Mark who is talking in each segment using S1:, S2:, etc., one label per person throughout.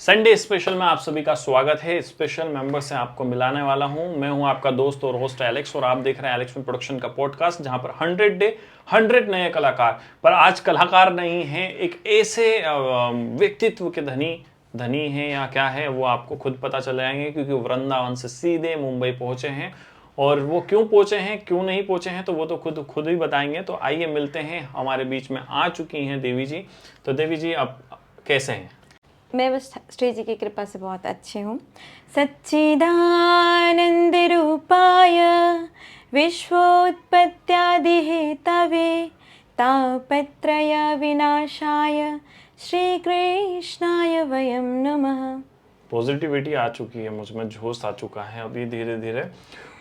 S1: Sunday special में आप सभी का स्वागत है। स्पेशल मेंबर से आपको मिलाने वाला हूं। मैं हूं आपका दोस्त और होस्ट एलेक्स और आप देख रहे हैं एलेक्स फिल्म प्रोडक्शन का पॉडकास्ट, जहां पर 100 डे 100 नए कलाकार। पर आज कलाकार नहीं है, एक ऐसे व्यक्तित्व के धनी है या क्या है वो आपको खुद पता चल जाएंगे, क्योंकि वृंदावन से सीधे मुंबई पहुंचे हैं। और वो क्यों पहुंचे हैं, क्यों नहीं पहुंचे हैं, तो वो तो खुद ही बताएंगे। तो आइए मिलते हैं। हमारे बीच में आ चुकी हैं देवी जी। तो देवी जी, आप कैसे हैं?
S2: मैं बस श्री जी की कृपा से बहुत अच्छी हूँ। सच्चिदानंद रूपाय विश्वोत्पत्त्यादि हेतवे तापत्रय विनाशाय श्री कृष्णाय वयं नमः।
S1: पॉजिटिविटी आ चुकी है मुझ में, जोश आ चुका है अभी धीरे धीरे।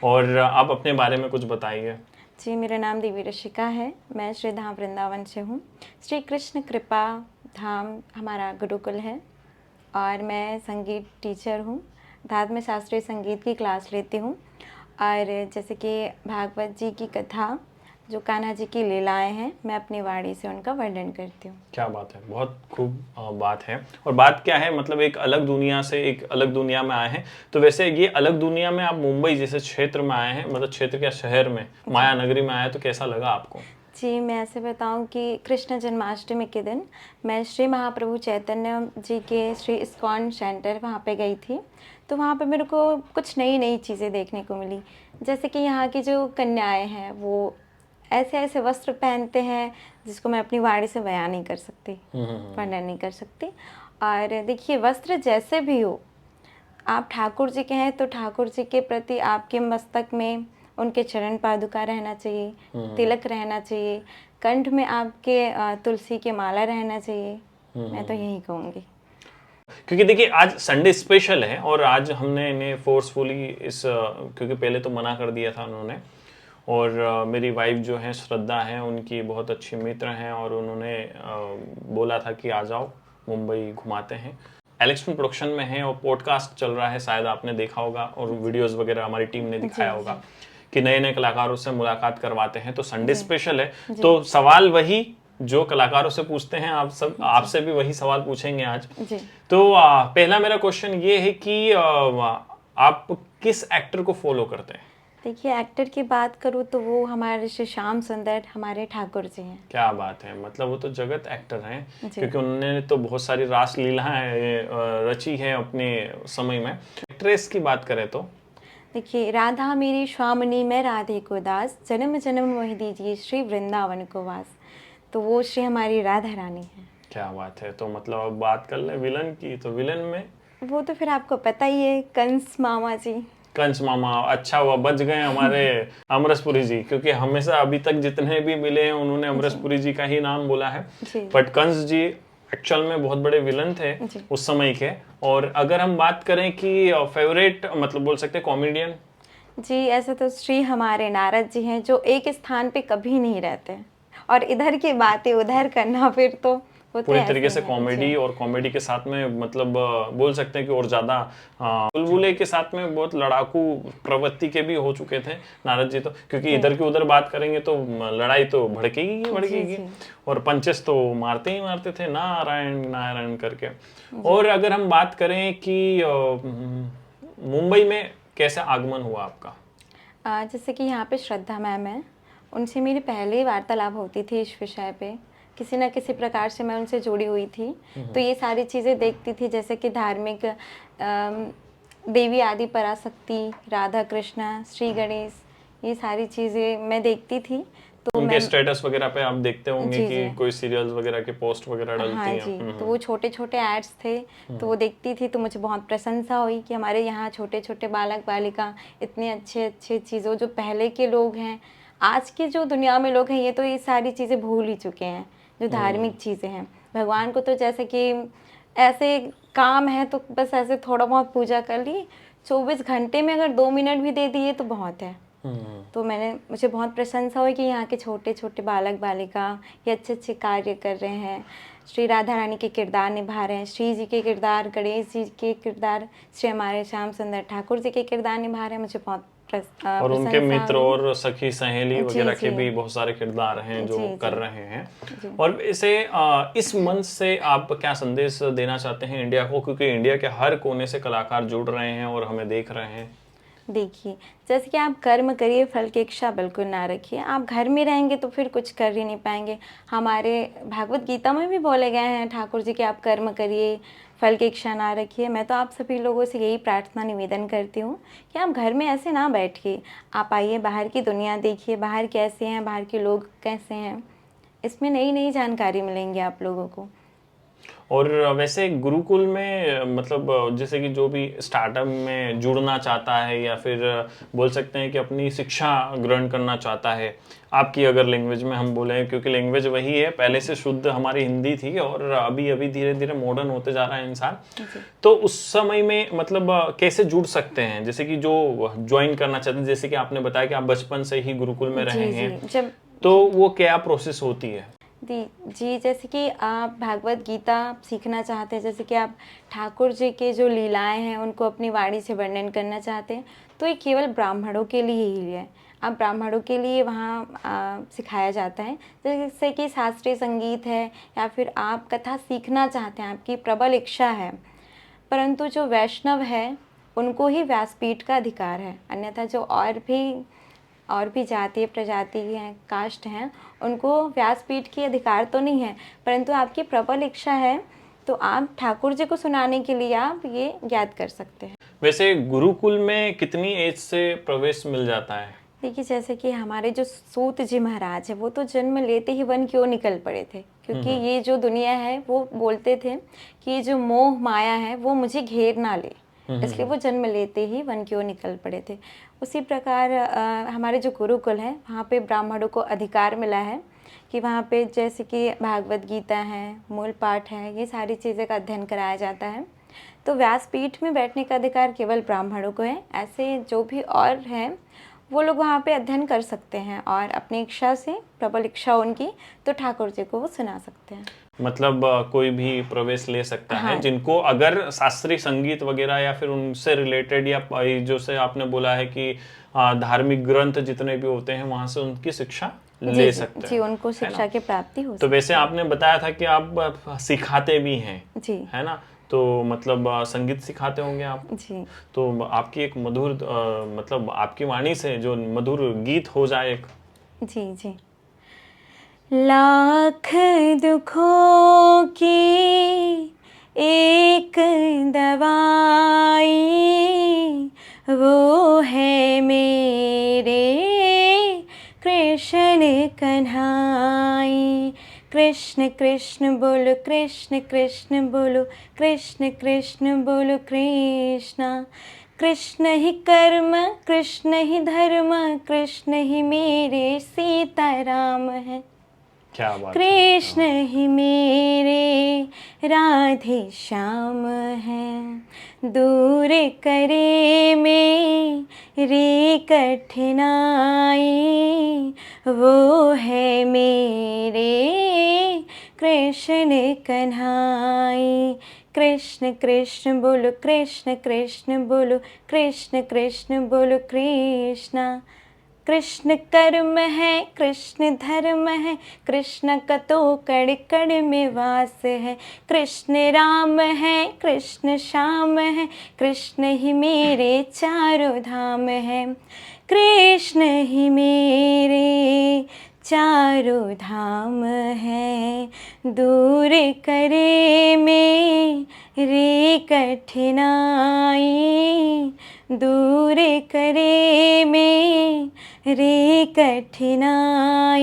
S1: और आप अपने बारे में कुछ बताइए।
S2: जी, मेरा नाम देवी ऋषिका है। मैं श्री धाम वृंदावन से हूँ। श्री कृष्ण कृपा धाम हमारा गुरुकुल है और मैं संगीत टीचर हूँ। रात में शास्त्रीय संगीत की क्लास लेती हूँ। और जैसे कि भागवत जी की कथा, जो कान्हा जी की लीलाएं हैं, मैं अपनी वाणी से उनका वर्णन करती हूँ।
S1: क्या बात है, बहुत खूब बात है। और बात क्या है, मतलब एक अलग दुनिया से एक अलग दुनिया में आए हैं। तो वैसे ये अलग दुनिया में आप मुंबई जैसे क्षेत्र में आए हैं, मतलब क्षेत्र क्या शहर में, माया नगरी में आए, तो कैसा लगा आपको?
S2: जी, मैं ऐसे बताऊं कि कृष्ण जन्माष्टमी के दिन मैं श्री महाप्रभु चैतन्य जी के श्री इस्कॉन सेंटर वहाँ पे गई थी। तो वहाँ पे मेरे को कुछ नई नई चीज़ें देखने को मिली। जैसे कि यहाँ की जो कन्याएं हैं वो ऐसे ऐसे वस्त्र पहनते हैं जिसको मैं अपनी वाणी से बयान नहीं कर सकती, वर्णन नहीं कर सकती। और देखिए, वस्त्र जैसे भी हो, आप ठाकुर जी के हैं तो ठाकुर जी के प्रति आपके मस्तक में उनके चरण पादुका रहना चाहिए, तिलक रहना चाहिए, कंठ में आपके तुलसी के माला रहना चाहिए। मैं तो यही कहूँगी।
S1: क्योंकि देखिए आज संडे स्पेशल है और आज हमने इन्हें फोर्सफुली क्योंकि पहले तो मना कर दिया था उन्होंने। और मेरी वाइफ जो है श्रद्धा है, उनकी बहुत अच्छी मित्र हैं और उन्होंने बोला था कि आ जाओ, मुंबई घुमाते हैं। एलेक्स फिल्म प्रोडक्शन में है और पॉडकास्ट चल रहा है, शायद आपने देखा होगा, और वीडियोस वगैरह हमारी टीम ने दिखाया होगा कि नए नए कलाकारों से मुलाकात करवाते हैं। तो संडे स्पेशल है, तो सवाल वही जो कलाकारों से पूछते हैं, आप सब आपसे भी वही सवाल पूछेंगे आज। तो पहला मेरा क्वेश्चन ये है कि आप किस एक्टर को फॉलो करते हैं?
S2: देखिए, एक्टर की बात करूँ तो वो हमारे श्री श्याम सुंदर, हमारे ठाकुर जी हैं।
S1: क्या बात है, मतलब वो तो जगत एक्टर हैं, क्योंकि उन्होंने तो बहुत सारी रास लीलाएं रची है अपने समय में। एक्ट्रेस की बात करें तो
S2: देखिए, राधा मेरी स्वामिनी, मैं राधे को दास, जन्म जन्म मोहि दीजिए श्री वृंदावन को वास। तो वो श्री हमारी राधा रानी है।
S1: क्या बात है। तो मतलब अब बात कर ले विलन की, तो विलन में
S2: वो तो फिर आपको पता ही है, कंस मामा जी।
S1: कंस मामा, अच्छा हुआ बच गए हमारे अमरसपुरी जी, क्योंकि हमेशा अभी तक जितने भी मिले हैं उन्होंने अमरसपुरी जी का ही नाम बोला है। बट कंस जी एक्चुअल में बहुत बड़े विलन थे उस समय के। और अगर हम बात करें कि फेवरेट, मतलब बोल सकते हैं कॉमेडियन
S2: जी, ऐसे तो श्री हमारे नारद जी हैं, जो एक स्थान पे कभी नहीं रहते और इधर की बातें उधर करना, फिर तो
S1: पूरी तरीके से कॉमेडी, और कॉमेडी के साथ में मतलब बोल सकते हैं कि और ज्यादा बुलबुले के साथ में बहुत लड़ाकू प्रवृत्ति के भी हो चुके थे नारद जी। तो क्योंकि इधर की उधर बात करेंगे तो लड़ाई तो भड़केगी और पंचेस तो मारते ही मारते थे, नारायण नारायण करके। और अगर हम बात करें कि मुंबई में कैसे आगमन हुआ आपका?
S2: जैसे कि यहाँ पे श्रद्धा मैम है, उनसे मेरी पहले वार्तालाप होती थी इस विषय पे। किसी न किसी प्रकार से मैं उनसे जुड़ी हुई थी, तो ये सारी चीज़ें देखती थी, जैसे कि धार्मिक देवी आदि पराशक्ति, राधा कृष्णा, श्री गणेश, ये सारी चीज़ें मैं देखती थी। तो
S1: उनके स्टेटस वगैरह पे आप देखते होंगे कि कोई सीरियल्स वगैरह के पोस्ट वगैरह डालती हैं।
S2: जी, तो वो छोटे छोटे एड्स थे, तो वो देखती थी, तो मुझे बहुत प्रशंसा हुई कि हमारे यहाँ छोटे छोटे बालक बालिका इतने अच्छे अच्छे चीज़ों, जो पहले के लोग हैं, आज की जो दुनिया में लोग हैं, ये तो ये सारी चीज़ें भूल ही चुके हैं। जो धार्मिक चीज़ें हैं, भगवान को तो जैसे कि ऐसे काम है तो बस ऐसे थोड़ा बहुत पूजा कर ली, 24 घंटे में अगर 2 मिनट भी दे दिए तो बहुत है। तो मुझे बहुत प्रशंसा हुई कि यहाँ के छोटे छोटे बालक बालिका ये अच्छे अच्छे कार्य कर रहे हैं, श्री राधा रानी के किरदार निभा रहे हैं, श्री जी के किरदार, गणेश जी के किरदार, श्री हमारे श्याम सुंदर ठाकुर जी के किरदार निभा रहे हैं। मुझे बहुत
S1: और उनके
S2: प्रशंसा
S1: मित्र
S2: हुई।
S1: और सखी सहेली
S2: जी,
S1: वगैरह के
S2: जी।
S1: भी बहुत सारे किरदार हैं जो
S2: जी,
S1: कर
S2: जी।
S1: रहे हैं।
S2: जी।
S1: और इसे इस मंच से आप क्या संदेश देना चाहते हैं इंडिया को, क्योंकि इंडिया के हर कोने से कलाकार जुड़ रहे हैं और हमें देख रहे हैं।
S2: देखिए, जैसे कि आप कर्म करिए, फल की इच्छा बिल्कुल ना रखिए। आप घर में रहेंगे तो फिर कुछ कर ही नहीं पाएंगे। हमारे भागवत गीता में भी बोले गए हैं ठाकुर जी कि आप कर्म करिए, फल की इच्छा ना रखिए। मैं तो आप सभी लोगों से यही प्रार्थना निवेदन करती हूँ कि आप घर में ऐसे ना बैठिए, आप आइए, बाहर की दुनिया देखिए, बाहर कैसे हैं, बाहर के लोग कैसे हैं। इसमें नई नई जानकारी मिलेंगी आप लोगों को।
S1: और वैसे गुरुकुल में मतलब जैसे कि जो भी स्टार्टअप में जुड़ना चाहता है या फिर बोल सकते हैं कि अपनी शिक्षा ग्रहण करना चाहता है, आपकी अगर लैंग्वेज में हम बोलें, क्योंकि लैंग्वेज वही है, पहले से शुद्ध हमारी हिंदी थी और अभी अभी धीरे धीरे मॉडर्न होते जा रहा है इंसान।
S2: जी।
S1: तो उस समय में मतलब कैसे जुड़ सकते हैं, जैसे कि जो ज्वाइन करना चाहते हैं, जैसे कि आपने बताया कि आप बचपन से ही गुरुकुल में रहे
S2: जी,
S1: हैं,
S2: जी। जब
S1: तो वो क्या प्रोसेस होती है?
S2: जी, जैसे कि आप भागवत गीता सीखना चाहते हैं, जैसे कि आप ठाकुर जी के जो लीलाएं हैं उनको अपनी वाणी से वर्णन करना चाहते हैं, तो ये केवल ब्राह्मणों के लिए ही है। आप ब्राह्मणों के लिए वहाँ सिखाया जाता है। जैसे कि शास्त्रीय संगीत है या फिर आप कथा सीखना चाहते हैं, आपकी प्रबल इच्छा है, परंतु जो वैष्णव है उनको ही व्यासपीठ का अधिकार है। अन्यथा जो और भी जाति प्रजाति हैं, कास्ट हैं, उनको व्यासपीठ की अधिकार तो नहीं है, परंतु आपकी प्रबल इच्छा है तो आप ठाकुर जी को सुनाने के लिए आप ये याद कर सकते हैं।
S1: वैसे गुरुकुल में कितनी एज से प्रवेश मिल जाता है?
S2: देखिए, जैसे कि हमारे जो सूत जी महाराज है वो तो जन्म लेते ही वन की ओर निकल पड़े थे, क्योंकि ये जो दुनिया है वो बोलते थे कि ये जो मोह माया है वो मुझे घेर ना ले, इसलिए वो जन्म लेते ही वन की ओर निकल पड़े थे। उसी प्रकार हमारे जो गुरुकुल है वहाँ पे ब्राह्मणों को अधिकार मिला है कि वहाँ पे जैसे कि भागवत गीता है, मूल पाठ है, ये सारी चीज़ें का अध्ययन कराया जाता है। तो व्यासपीठ में बैठने का अधिकार केवल ब्राह्मणों को है। ऐसे जो भी और हैं वो लोग वहाँ पे अध्ययन कर सकते हैं और अपनी इच्छा से, प्रबल इच्छा उनकी, तो ठाकुर जी को वो सुना सकते हैं।
S1: मतलब कोई भी प्रवेश ले सकता है,
S2: हाँ।
S1: जिनको अगर शास्त्रीय संगीत वगैरह या फिर उनसे रिलेटेड या जो से आपने बोला है कि धार्मिक ग्रंथ जितने भी होते हैं वहां से उनकी शिक्षा
S2: जी,
S1: ले
S2: जी,
S1: सकते
S2: जी,
S1: हैं,
S2: उनको
S1: है
S2: शिक्षा
S1: ना?
S2: की प्राप्ति हो
S1: तो
S2: सकती
S1: वैसे
S2: है।
S1: आपने बताया था कि आप सिखाते भी हैं,
S2: जी,
S1: है ना? तो मतलब संगीत सिखाते होंगे आप।
S2: जी।
S1: तो आपकी एक मधुर मतलब आपकी वाणी से जो मधुर गीत हो जाए एक।
S2: जी, जी। लाख दुखों की एक दवाई, वो है मेरे कृष्ण कन्हाई। कृष्ण कृष्ण बोलो, कृष्ण कृष्ण बोलो, कृष्ण कृष्ण बोलो कृष्णा। कृष्ण ही कर्म, कृष्ण ही धर्म, कृष्ण ही मेरे सीताराम है।
S1: क्या बात है!
S2: कृष्ण ही मेरे राधे श्याम है। दूर करे मेरी कठिनाई, वो है मेरे कृष्ण कन्हाई। कृष्ण कृष्ण बोलो, कृष्ण कृष्ण बोलो, कृष्ण कृष्ण बोलो कृष्णा। कृष्ण कर्म है, कृष्ण धर्म है, कृष्ण का तो कण कण में वास है। कृष्ण राम है, कृष्ण श्याम है, कृष्ण ही मेरे चारों धाम है। कृष्ण ही मेरे चारों धाम है। दूर करे मेरी कठिनाई, दूर करे मेरी कठिनाई,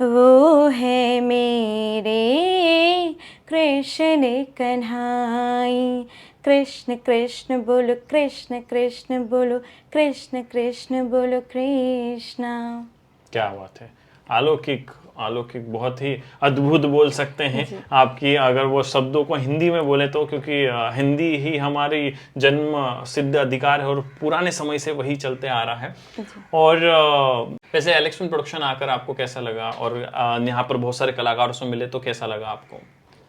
S2: वो है मेरे कृष्ण कन्हाई। कृष्ण कृष्ण बोलो, कृष्ण कृष्ण बोलो, कृष्ण कृष्ण बोलो कृष्णा।
S1: क्या बात है! अलौकिक, अलौकिक, बहुत ही अद्भुत बोल सकते हैं
S2: जी,
S1: आपकी, अगर वो शब्दों को हिंदी में बोले तो, क्योंकि हिंदी ही हमारी जन्म सिद्ध अधिकार है और पुराने समय से वही चलते आ रहा है।
S2: जी।
S1: और वैसे एलेक्शन प्रोडक्शन आकर आपको कैसा लगा, और यहाँ पर बहुत सारे कलाकारों से मिले तो कैसा लगा आपको?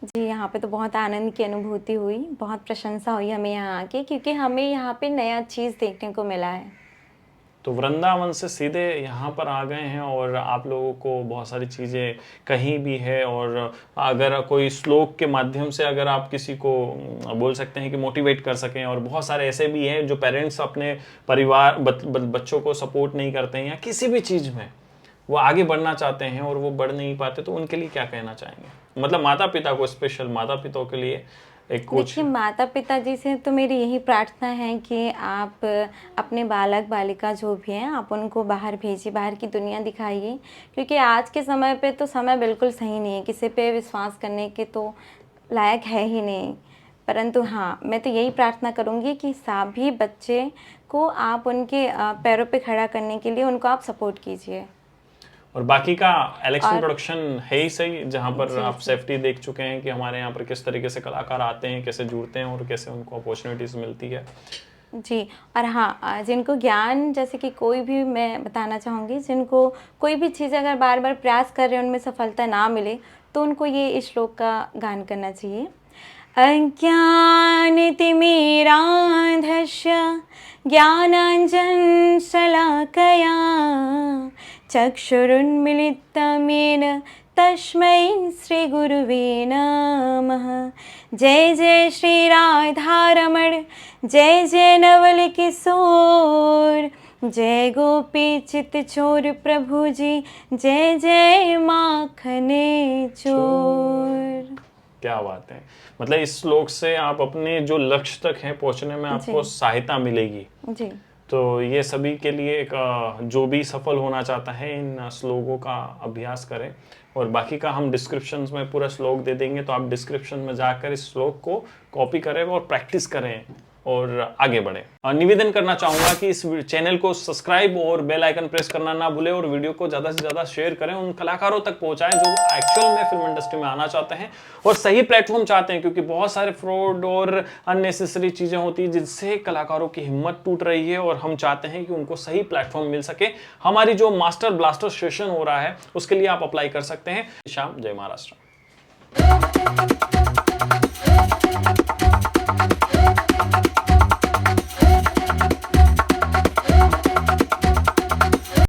S2: जी, यहाँ पे तो बहुत आनंद की अनुभूति हुई, बहुत प्रशंसा हुई हमें यहाँ आके, क्योंकि हमें यहाँ पे नया चीज़ देखने को मिला है।
S1: तो वृंदावन से सीधे यहाँ पर आ गए हैं और आप लोगों को बहुत सारी चीज़ें कहीं भी है, और अगर कोई श्लोक के माध्यम से अगर आप किसी को बोल सकते हैं कि मोटिवेट कर सकें, और बहुत सारे ऐसे भी हैं जो पेरेंट्स अपने परिवार बच्चों को सपोर्ट नहीं करते हैं या किसी भी चीज़ में वो आगे बढ़ना चाहते हैं और वो बढ़ नहीं पाते, तो उनके लिए क्या कहना चाहेंगे? मतलब माता पिता को, स्पेशल माता पिता के लिए एक कुछ।
S2: देखिए, माता पिता जी से तो मेरी यही प्रार्थना है कि आप अपने बालक बालिका जो भी हैं आप उनको बाहर भेजिए, बाहर की दुनिया दिखाइए, क्योंकि आज के समय पे तो समय बिल्कुल सही नहीं है, किसी पे विश्वास करने के तो लायक है ही नहीं। परंतु हाँ, मैं तो यही प्रार्थना करूँगी कि सभी बच्चे को आप उनके पैरों पे खड़ा करने के लिए उनको आप सपोर्ट कीजिए।
S1: और बाकी का इलेक्शन प्रोडक्शन है ही सही, जहाँ पर आप सेफ्टी देख चुके हैं कि हमारे यहाँ पर किस तरीके से कलाकार आते हैं, कैसे जुड़ते हैं और कैसे उनको अपॉर्चुनिटीज मिलती है।
S2: जी। और हाँ, जिनको ज्ञान, जैसे कि कोई भी मैं बताना चाहूँगी, जिनको कोई भी चीज़ अगर बार बार प्रयास कर रहे हैं उनमें सफलता ना मिले, तो उनको ये श्लोक का गान करना चाहिए। अज्ञानतिमिरान्धस्य ज्ञानाञ्जनशलाकया चक्षुरुन्मिलितं तस्मै श्रीगुरुवे नमः। जय जय श्री राधारमण, जय जय नवल किशोर, जय गोपी चित चोर प्रभु जी, जय जय माखने चोर।
S1: क्या बात है, मतलब इस श्लोक से आप अपने जो लक्ष्य तक है पहुंचने में आपको सहायता मिलेगी
S2: जी।
S1: तो ये सभी के लिए एक जो भी सफल होना चाहता है इन श्लोकों का अभ्यास करें। और बाकी का हम डिस्क्रिप्शन में पूरा श्लोक दे देंगे, तो आप डिस्क्रिप्शन में जाकर इस श्लोक को कॉपी करें और प्रैक्टिस करें और आगे बढ़े। निवेदन करना चाहूंगा कि इस चैनल को सब्सक्राइब और बेल आइकन प्रेस करना ना भूलें, और वीडियो को ज़्यादा से ज़्यादा शेयर करें, उन कलाकारों तक पहुंचाएं जो एक्चुअल में फिल्म इंडस्ट्री में आना चाहते हैं और सही प्लेटफॉर्म चाहते हैं, क्योंकि बहुत सारे फ्रॉड और अननेसेसरी चीज़ें होती हैं जिनसे कलाकारों की हिम्मत टूट रही है, और हम चाहते हैं कि उनको सही प्लेटफॉर्म मिल सके। हमारी जो मास्टर ब्लास्टर सेशन हो रहा है उसके लिए आप अप्लाई कर सकते हैं। शाम, जय महाराष्ट्र।